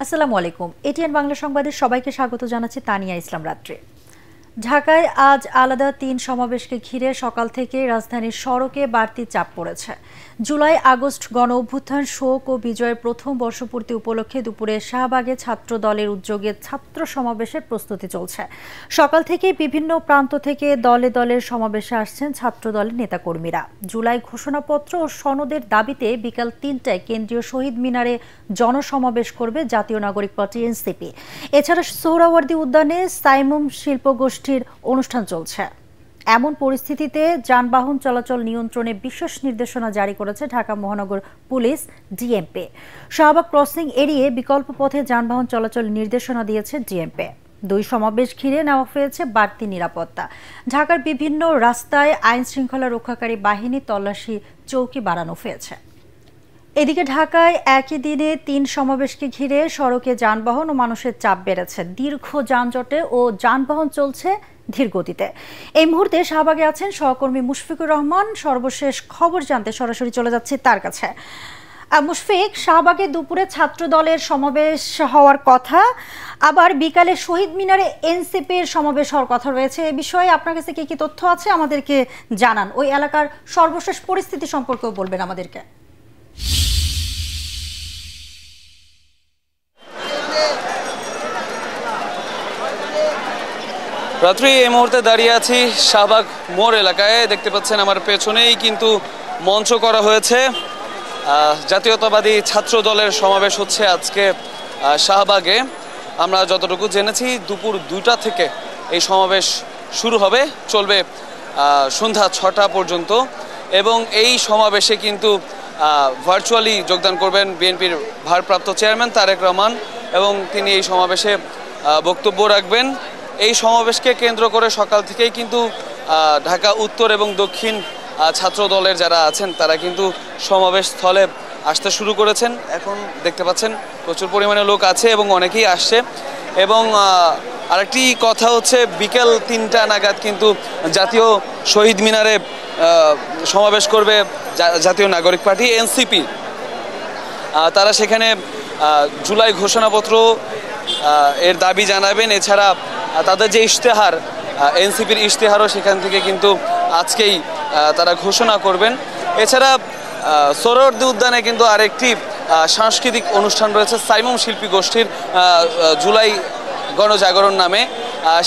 আসসালামু আলাইকুম। এটিএন বাংলা সংবাদে সবাইকে স্বাগত জানাচ্ছি তানিয়া ইসলাম রাত্রি। ঢাকায় আজ আলাদা ৩ সমাবেশকে ঘিরে সকাল থেকে রাজধানীর সড়কে বাড়তি চাপ পড়েছে। জুলাই আগস্ট গণ অভ্যুত্থান শোক ও বিজয়ের প্রথম বর্ষপূর্তি উপলক্ষে দুপুরে শাহবাগে ছাত্র দলের উদ্যোগে ছাত্র সমাবেশের প্রস্তুতি চলছে। সকাল থেকে বিভিন্ন প্রান্ত থেকে দলে দলের সমাবেশে আসছেন ছাত্র দলের নেতাকর্মীরা। জুলাই ঘোষণাপত্র ও সনদের দাবিতে বিকাল ৩টায় কেন্দ্রীয় শহীদ মিনারে জনসমাবেশ করবে জাতীয় নাগরিক পার্টি এনসিপি। এছাড়া সোহরাওয়ার্দী উদ্যানে সাইমুম শিল্পগোষ্ঠীর অনুষ্ঠান চলছে। এমন পরিস্থিতিতে যানবাহন চলাচল নিয়ন্ত্রণে বিশেষ নির্দেশনা জারি করেছে ঢাকা মহানগর পুলিশ ডিএমপি। শাহবাগ ক্রসিং এড়িয়ে বিকল্প পথে যানবাহন চলাচল নির্দেশনা দিয়েছে ডিএমপি। 2 সমাবেশ ঘিরে নেওয়া হয়েছে বাড়তি নিরাপত্তা। ঢাকার বিভিন্ন রাস্তায় আইন শৃঙ্খলা রক্ষাকারী বাহিনী তল্লাশি চৌকি বাড়ানো হয়েছে। এদিকে ঢাকায় একই দিনে 3 সমাবেশকে ঘিরে সড়কে যানবাহন ও মানুষের চাপ বেড়েছে। দীর্ঘ যানজটে ও যানবাহন চলছে ধীর গতিতে। এই মুহূর্তে শাহবাগে আছেন সহকর্মী মুশফিকুর রহমান। সর্বশেষ খবর জানতে সরাসরি চলে যাচ্ছি তার কাছে। মুশফিক, শাহবাগে দুপুরে ছাত্র দলের সমাবেশ হওয়ার কথা, আবার বিকালে শহীদ মিনারে এনসিপির সমাবেশ হওয়ার কথা রয়েছে। এই বিষয়ে আপনার কাছে কি কি তথ্য আছে আমাদেরকে জানান। ওই এলাকার সর্বশেষ পরিস্থিতি সম্পর্কেও বলবেন আমাদেরকে। রাত্রি এই মুহূর্তে দাঁড়িয়ে আছি শাহবাগ মোড় এলাকায়। দেখতে পাচ্ছেন আমার পেছনেই কিন্তু মঞ্চ করা হয়েছে। জাতীয়তাবাদী ছাত্র দলের সমাবেশ হচ্ছে আজকে শাহবাগে। আমরা যতটুকু জেনেছি দুপুর 2টা থেকে এই সমাবেশ শুরু হবে, চলবে সন্ধ্যা 6টা পর্যন্ত। এবং এই সমাবেশে কিন্তু ভার্চুয়ালি যোগদান করবেন বিএনপির ভারপ্রাপ্ত চেয়ারম্যান তারেক রহমান, এবং তিনি এই সমাবেশে বক্তব্য রাখবেন। এই সমাবেশকে কেন্দ্র করে সকাল থেকেই কিন্তু ঢাকা উত্তর এবং দক্ষিণ ছাত্র দলের যারা আছেন তারা কিন্তু সমাবেশ স্থলে আসতে শুরু করেছেন। এখন দেখতে পাচ্ছেন প্রচুর পরিমাণে লোক আছে এবং অনেকেই আসছে। এবং আরেকটি কথা হচ্ছে, বিকেল 3টা নাগাদ কিন্তু জাতীয় শহীদ মিনারে সমাবেশ করবে জাতীয় নাগরিক পার্টি এনসিপি। তারা সেখানে জুলাই ঘোষণাপত্র এর দাবি জানাবেন। এছাড়া তাদের যে ইশতেহার, এনসিপির ইশতেহারও সেখান থেকে কিন্তু আজকেই তারা ঘোষণা করবেন। এছাড়া সোহরাওয়ার্দী উদ্যানে কিন্তু আরেকটি সাংস্কৃতিক অনুষ্ঠান রয়েছে সাইমুম শিল্পী গোষ্ঠীর, জুলাই গণজাগরণ নামে।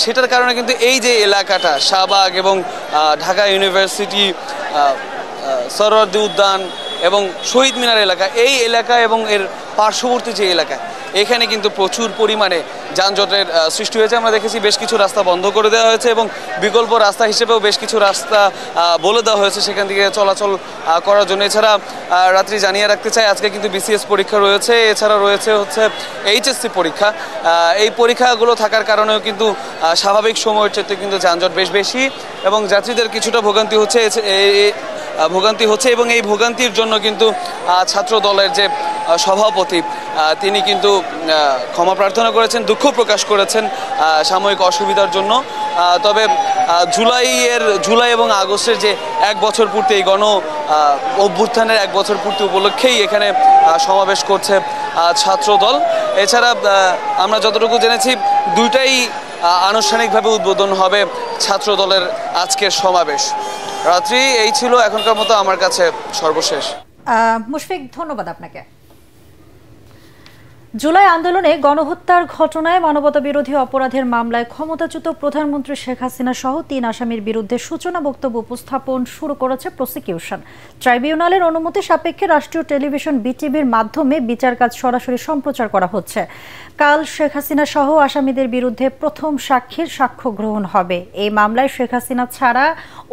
সেটার কারণে কিন্তু এই যে এলাকাটা শাহবাগ এবং ঢাকা ইউনিভার্সিটি, সোহরাওয়ার্দী উদ্যান এবং শহীদ মিনার এলাকা, এই এলাকা এবং এর পার্শ্ববর্তী যে এলাকা, এখানে কিন্তু প্রচুর পরিমাণে যানজটের সৃষ্টি হয়েছে। আমরা দেখেছি বেশ কিছু রাস্তা বন্ধ করে দেওয়া হয়েছে এবং বিকল্প রাস্তা হিসেবেও বেশ কিছু রাস্তা বলে দেওয়া হয়েছে সেখান থেকে চলাচল করার জন্য। এছাড়া রাত্রি জানিয়ে রাখতে চাই, আজকে কিন্তু বিসিএস পরীক্ষা রয়েছে, এছাড়া রয়েছে হচ্ছে এইচএসসি পরীক্ষা। এই পরীক্ষাগুলো থাকার কারণেও কিন্তু স্বাভাবিক সময়ের চেয়ে কিন্তু যানজট বেশ বেশি এবং যাত্রীদের কিছুটা ভোগান্তি হচ্ছে। এবং এই ভোগান্তির জন্য কিন্তু ছাত্র দলের যে সভাপতি তিনি কিন্তু ক্ষমা প্রার্থনা করেছেন, দুঃখ প্রকাশ করেছেন সাময়িক অসুবিধার জন্য। তবে জুলাই এবং আগস্টের যে 1 বছর পূর্তি, এই গণ অভ্যুত্থানের 1 বছর পূর্তি উপলক্ষেই এখানে সমাবেশ করছে ছাত্র দল। এছাড়া আমরা যতটুকু জেনেছি 2টাই আনুষ্ঠানিকভাবে উদ্বোধন হবে ছাত্র দলের আজকের সমাবেশ। রাত্রি এই ছিল এখনকার মতো আমার কাছে সর্বশেষ। মুশফিক, ধন্যবাদ আপনাকে। জুলাই আন্দোলনে গণহত্যার ঘটনায় মানবতা বিরোধী অপরাধের মামলায় ক্ষমতাচ্যুত প্রধানমন্ত্রী শেখ হাসিনা সহ 3 আসামির বিরুদ্ধে সূচনা বক্তব্য উপস্থাপন শুরু করেছে প্রসিকিউশন। ট্রাইব্যুনালের অনুমতি সাপেক্ষে রাষ্ট্রীয় টেলিভিশন বিটিভির মাধ্যমে বিচার কাজ সরাসরি সম্প্রচার করা হচ্ছে। কাল শেখ হাসিনা সহ আসামিদের বিরুদ্ধে প্রথম সাক্ষীর সাক্ষ্য গ্রহণ হবে। এই মামলায় শেখ হাসিনা ছাড়া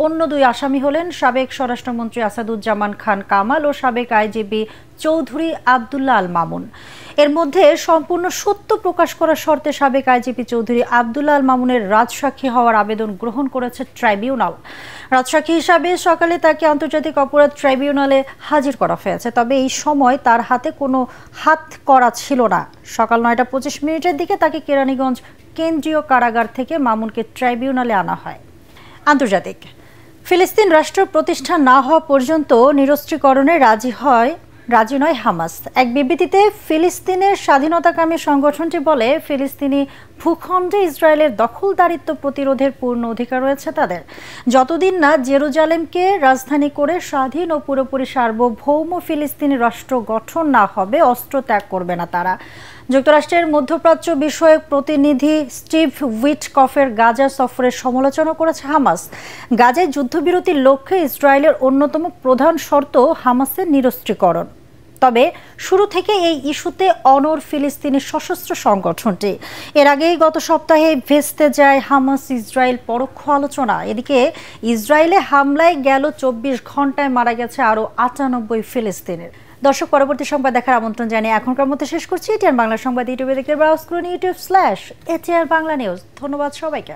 অন্য 2 আসামি হলেন সাবেক স্বরাষ্ট্রমন্ত্রী আসাদুজ্জামান খান কামাল ও সাবেক আইজিপি চৌধুরী আব্দুল্লাহ আল মামুন। এর মধ্যে সম্পূর্ণ সত্য প্রকাশ করার শর্তে সাবেক আইজিপি চৌধুরী আব্দুল্লাহ আল মামুনের রাজসাক্ষী হওয়ার আবেদন গ্রহণ করেছে ট্রাইব্যুনাল। রাজসাক্ষী হিসাবে সকালে তাকে আন্তর্জাতিক অপরাধ ট্রাইব্যুনালে হাজির করা হয়েছে। তবে এই সময় তার হাতে কোনো হাত করা ছিল না। সকাল 9:25 দিকে তাকে কেরানীগঞ্জ কেন্দ্রীয় কারাগার থেকে মামুনকে ট্রাইব্যুনালে আনা হয়। আন্তর্জাতিক, ফিলিস্তিন রাষ্ট্র প্রতিষ্ঠা না হওয়া পর্যন্ত নিরস্ত্রীকরণে রাজি হয় রাজি নয় হামাস। এক বিবৃতিতে ফিলিস্তিনের স্বাধীনতাকামী সংগঠনটি বলে, ফিলিস্তিনি ভূখণ্ডে ইসরায়েলের দখলদারিত্ব প্রতিরোধের পূর্ণ অধিকার রয়েছে তাদের, যতদিন না জেরুজালেমকে রাজধানী করে স্বাধীন ও পুরোপুরি সার্বভৌম ফিলিস্তিনি রাষ্ট্র গঠন না হবে অস্ত্র ত্যাগ করবে না তারা। যুক্তরাষ্ট্রের মধ্যপ্রাচ্য বিষয়ক প্রতিনিধি স্টিভ উইটকফের গাজা সফরের সমালোচনা করেছে হামাস। গাজায় যুদ্ধবিরতির লক্ষ্যে ইসরায়েলের অন্যতম প্রধান শর্ত হামাসের নিরস্ত্রীকরণ। তবে শুরু থেকে এই ইস্যুতে অনড় ফিলিস্তিনি সশস্ত্র সংগঠনটি। এর আগেই গত সপ্তাহে ভেস্তে যায় হামাস ইসরায়েল পরোক্ষ আলোচনা। এদিকে ইসরায়েলে হামলায় গেল 24 ঘন্টায় মারা গেছে আরও 98 ফিলিস্তিনির। দর্শক, পরবর্তী সংবাদ দেখার আমন্ত্রণ জানিয়ে এখনকার মতো শেষ করছি। এটিআর বাংলা সংবাদ ইউটিউবে দেখতে ব্রাউজ করুন youtube/ATR বাংলা নিউজ। ধন্যবাদ সবাইকে।